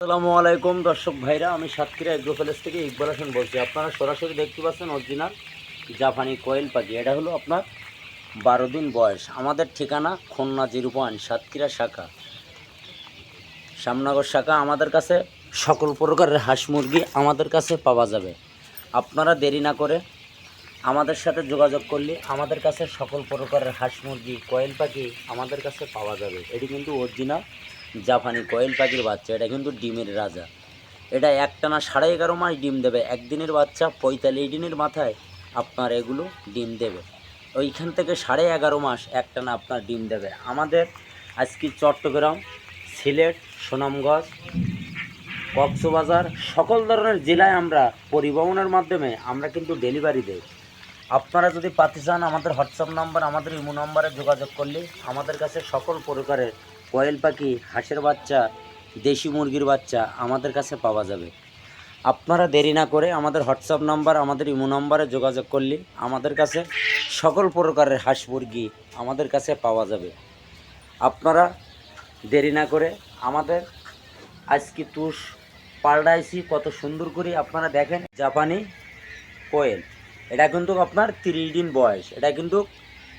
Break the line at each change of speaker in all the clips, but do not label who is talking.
আসসালামু আলাইকুম দর্শক ভাইরা, আমি সাতক্ষীরা এগ্রো প্যালেস থেকে ইকবাল হোসেন বলছি। আপনারা সরাসরি দেখতে পাচ্ছেন অরিজিনাল জাপানি কোয়েল পাখি। এটা হলো আপনার 12 দিন বয়স। আমাদের ঠিকানা খুলনা 0 সাতক্ষীরা শাখা, শ্যামনগর শাখা। আমাদের কাছে সকল প্রকারের হাঁস মুরগি আমাদের কাছে পাওয়া যাবে। আপনারা দেরি না করে আমাদের সাথে যোগাযোগ করলে আমাদের কাছে সকল প্রকারের হাঁস মুরগি কোয়েল পাখি আমাদের কাছে পাওয়া যাবে। এটি কিন্তু অরিজিনাল জাপানি কোয়েল পাখির বাচ্চা। এটা কিন্তু ডিমের রাজা। এটা একটানা 11.5 মাস ডিম দেবে। একদিনের বাচ্চা 45 দিনের মাথায় আপনার এগুলো ডিম দেবে। ওইখান থেকে 11.5 মাস একটানা আপনার ডিম দেবে। আমাদের আজকে চট্টগ্রাম, সিলেট, সুনামগঞ্জ, কক্সবাজার সকল ধরনের জেলায় আমরা পরিবহনের মাধ্যমে আমরা কিন্তু ডেলিভারি দেই। আপনারা যদি পাতে চান আমাদের হোয়াটসঅ্যাপ নাম্বার, আমাদের ইমো নাম্বারে যোগাযোগ করলে আমাদের কাছে সকল প্রকারের কোয়েল পাখি, হাঁসের বাচ্চা, দেশি মুরগির বাচ্চা আমাদের কাছে পাওয়া যাবে। আপনারা দেরি না করে আমাদের হোয়াটসঅ্যাপ নাম্বার, আমাদের ইমো নাম্বারে যোগাযোগ করলে আমাদের কাছে সকল প্রকারের হাঁস মুরগি আমাদের কাছে পাওয়া যাবে। আপনারা দেরি না করে আমাদের আজকে তুষ পাল্টাইছি কত সুন্দর করে আপনারা দেখেন। জাপানি কোয়েল, এটা কিন্তু আপনার 30 দিন বয়স। এটা কিন্তু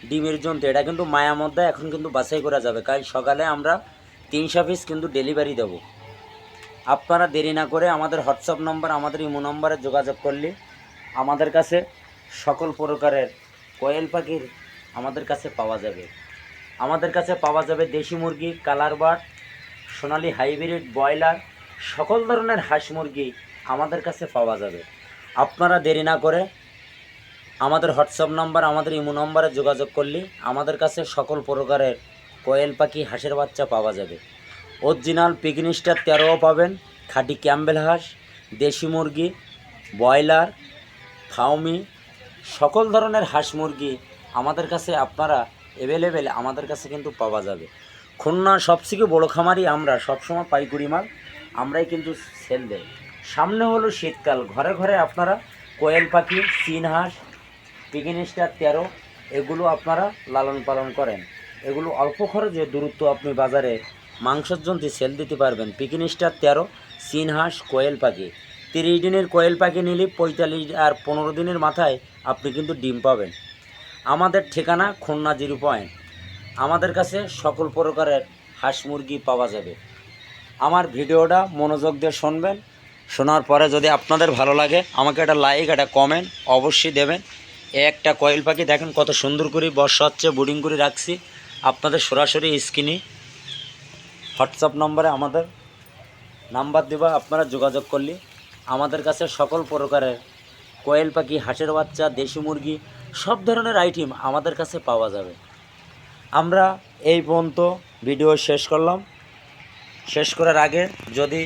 ডিমের জন্য, এটা কিন্তু মায়া মধ্যে এখন কিন্তু বাছাই করা যাবে। কাল সকালে আমরা 300 পিস কিন্তু ডেলিভারি দেব। আপনারা দেরি না করে আমাদের হোয়াটসঅ্যাপ নাম্বার, আমাদের ইমো নাম্বারে যোগাযোগ করলে আমাদের কাছে সকল প্রকারের কোয়েল পাখির আমাদের কাছে পাওয়া যাবে। আমাদের কাছে পাওয়া যাবে দেশি মুরগি, কালার বার্ড, সোনালি হাইব্রিড, ব্রয়লার, সকল ধরনের হাঁস মুরগি আমাদের কাছে পাওয়া যাবে। আপনারা দেরি না করে আমাদের হোয়াটসঅ্যাপ নাম্বার, আমাদের ইমো নাম্বারে যোগাযোগ করলে আমাদের কাছে সকল প্রকারের কোয়েল পাখি, হাঁসের বাচ্চা পাওয়া যাবে। অরিজিনাল পিকিং স্টার 13ও পাবেন, খাঁটি ক্যাম্বেল হাঁস, দেশি মুরগি, ব্রয়লার, ফাউমি, সকল ধরনের হাঁস মুরগি আমাদের কাছে আপনারা অ্যাভেলেবেল আমাদের কাছে কিন্তু পাওয়া যাবে। খুলনার সবথেকে বড়ো খামারি আমরা, সবসময় পাইকারি মাল আমরাই কিন্তু সেল দেই। সামনে হলো শীতকাল, ঘরে ঘরে আপনারা কোয়েল পাখি, চীন হাঁস, পিকিং স্টার 13 এগুলো আপনারা লালন পালন করেন। এগুলো অল্প খরচে দূরত্ব আপনি বাজারে মাংসের জন্য সেল দিতে পারবেন। পিকিং স্টার 13, চীন হাঁস, কোয়েল পাখি। 30 দিনের কোয়েল পাখি নিলে 45 আর 15 দিনের মাথায় আপনি কিন্তু ডিম পাবেন। আমাদের ঠিকানা খুলনা 0 আমাদের কাছে সকল প্রকারের হাঁস মুরগি পাওয়া যাবে। আমার ভিডিওটা মনোযোগ দিয়ে শুনবেন। শোনার পরে যদি আপনাদের ভালো লাগে আমাকে একটা লাইক, একটা কমেন্ট অবশ্যই দেবেন। একটা কোয়েল পাখি দেখেন কত সুন্দর করে বর্ষা হচ্ছে, বোর্ডিং করে রাখছি। আপনাদের সরাসরি স্ক্রিনে হোয়াটসঅ্যাপ নম্বরে আমাদের নাম্বার দেবা, আপনারা যোগাযোগ করলে আমাদের কাছে সকল প্রকারের কোয়েল পাখি, হাঁসের বাচ্চা, দেশি মুরগি সব ধরনের আইটেম আমাদের কাছে পাওয়া যাবে। আমরা এই পর্যন্ত ভিডিও শেষ করলাম। শেষ করার আগে যদি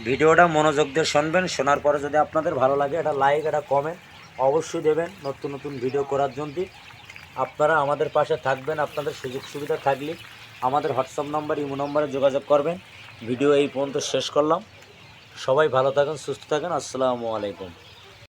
ভিডিওটা মনোযোগ দিয়ে শুনবেন, শোনার পরে যদি আপনাদের ভালো লাগে একটা লাইক, একটা কমেন্ট অবশ্যই দেবেন। নতুন নতুন ভিডিও করার জন্য আপনারা আমাদের পাশে থাকবেন। আপনাদের সুযোগ সুবিধা থাকলে আমাদের হোয়াটসঅ্যাপ নাম্বার, ইমো নম্বরে যোগাযোগ করবেন। ভিডিও এই পর্যন্ত শেষ করলাম। সবাই ভালো থাকেন, সুস্থ থাকেন। আসসালামু আলাইকুম।